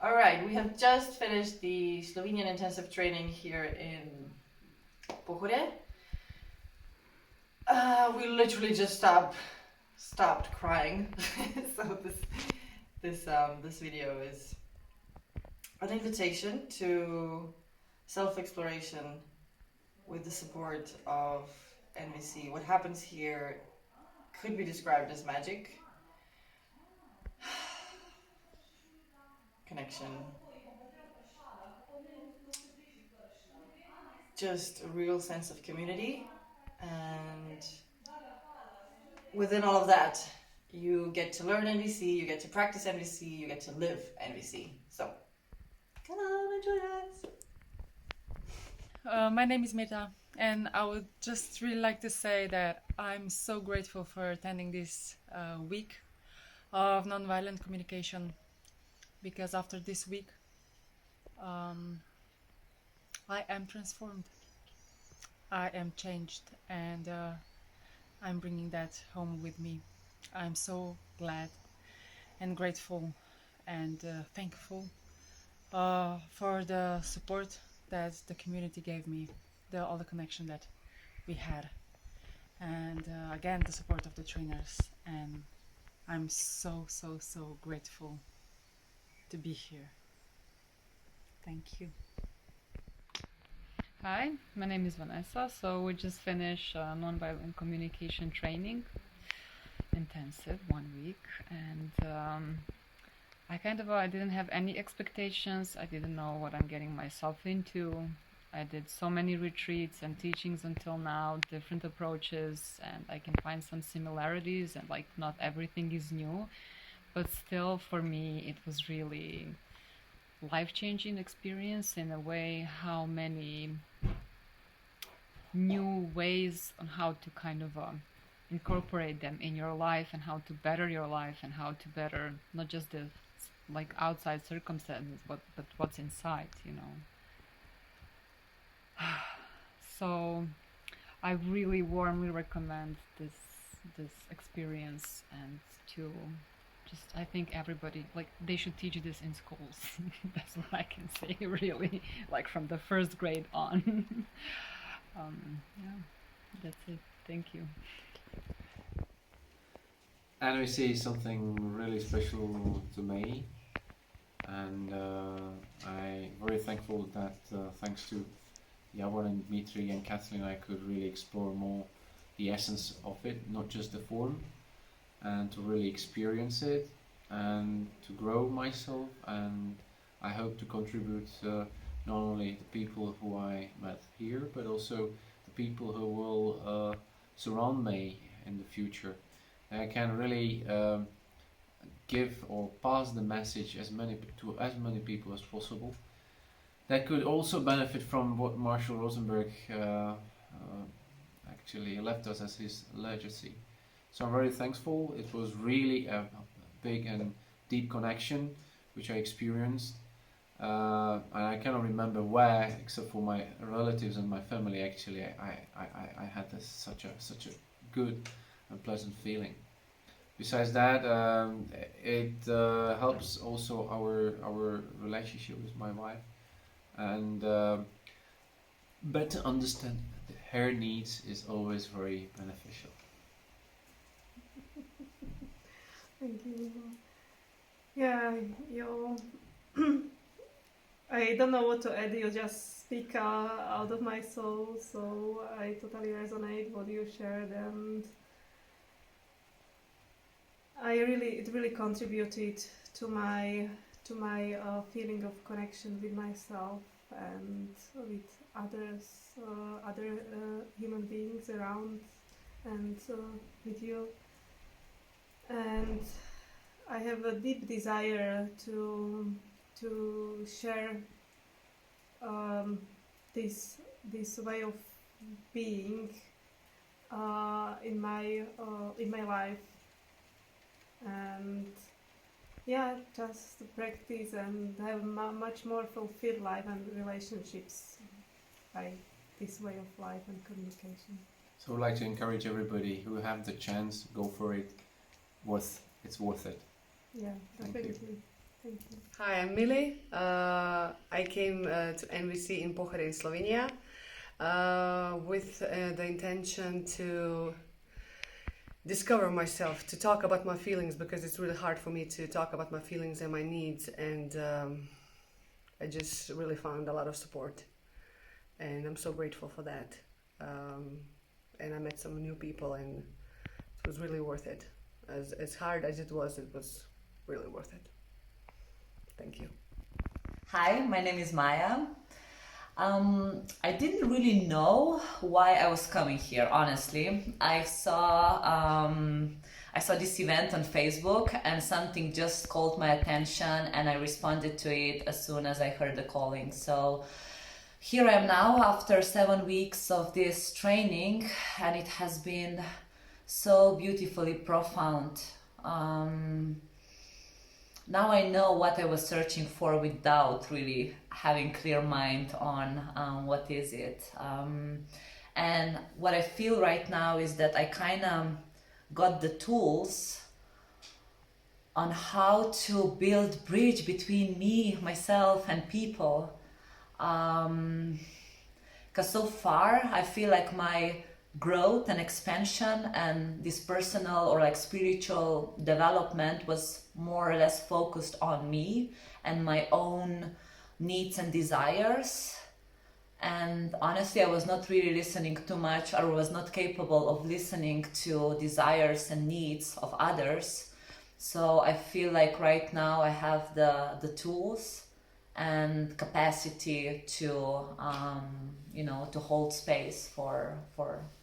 All right, we have just finished the Slovenian Intensive training here in Pohore. We literally just stopped crying. So this video is an invitation to self-exploration with the support of NVC. What happens here could be described as magic. Connection. Just a real sense of community, and within all of that, you get to learn NVC, you get to practice NVC, you get to live NVC. So, come on, enjoy that. My name is Meta, and I would just really like to say that I'm so grateful for attending this week of nonviolent communication, because after this week, I am transformed. I am changed, and I'm bringing that home with me. I'm so glad and grateful and thankful for the support that the community gave me, all the connection that we had, and again the support of the trainers, and I'm so grateful to be here. Thank you. Hi, my name is Vanessa. So we just finished nonviolent communication training intensive 1 week, and I didn't have any expectations. I didn't know what I'm getting myself into. I did so many retreats and teachings until now, different approaches, and I can find some similarities, and like not everything is new, but still for me it was really life-changing experience in a way. How many new ways on how to kind of incorporate them in your life, and how to better your life, and how to better not just the like outside circumstances, but what's inside, you know. So I really warmly recommend this experience, and to just, I think everybody, like, they should teach this in schools. That's what I can say, really, like from the first grade on. Yeah, that's it. Thank you. NVC is something really special to me, and I'm very thankful that thanks to Javor and Dmitriy and Kathleen, I could really explore more the essence of it, not just the form, and to really experience it and to grow myself. And I hope to contribute not only the people who I met here, but also the people who will surround me in the future. I can really give or pass the message to as many people as possible that could also benefit from what Marshall Rosenberg actually left us as his legacy. So I'm very thankful. It was really a big and deep connection which I experienced, and I cannot remember where, except for my relatives and my family. Actually, I had such a good and pleasant feeling. Besides that, it helps also our relationship with my wife, and better understand her needs is always very beneficial. Thank you. Yeah, you. I don't know what to add. You just speak out of my soul, so I totally resonate what you shared, and it really contributed to my feeling of connection with myself and with others, other human beings around, and with you. And I have a deep desire to share this way of being in my life, and yeah, just to practice and have much more fulfilled life and relationships by this way of life and communication. So I'd like to encourage everybody who have the chance, go for it. It's worth it. Yeah, definitely. Thank you. Hi, I'm Mili. I came to NVC in Pohore in Slovenia with the intention to discover myself, to talk about my feelings, because it's really hard for me to talk about my feelings and my needs, and I just really found a lot of support, and I'm so grateful for that. And I met some new people, and it was really worth it. As hard as it was really worth it. Thank you. Hi, my name is Maya. I didn't really know why I was coming here, honestly. I saw this event on Facebook and something just called my attention, and I responded to it as soon as I heard the calling. So here I am now after 7 weeks of this training, and it has been so beautifully profound. Now I know what I was searching for without really having clear mind on what is it. And what I feel right now is that I kind of got the tools on how to build bridge between me, myself, and people. Because so far I feel like my growth and expansion and this personal or like spiritual development was more or less focused on me and my own needs and desires. And honestly, I was not really listening too much, or was not capable of listening to desires and needs of others. So I feel like right now I have the tools and capacity to to hold space for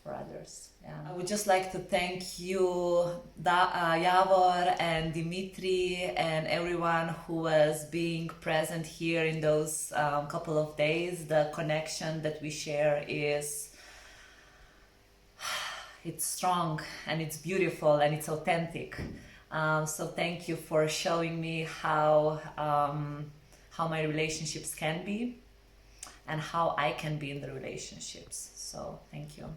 others. Yeah. I would just like to thank you, Javor and Dmitriy, and everyone who was being present here in those couple of days. The connection that we share it's strong and it's beautiful and it's authentic. So thank you for showing me how my relationships can be and how I can be in the relationships. So thank you.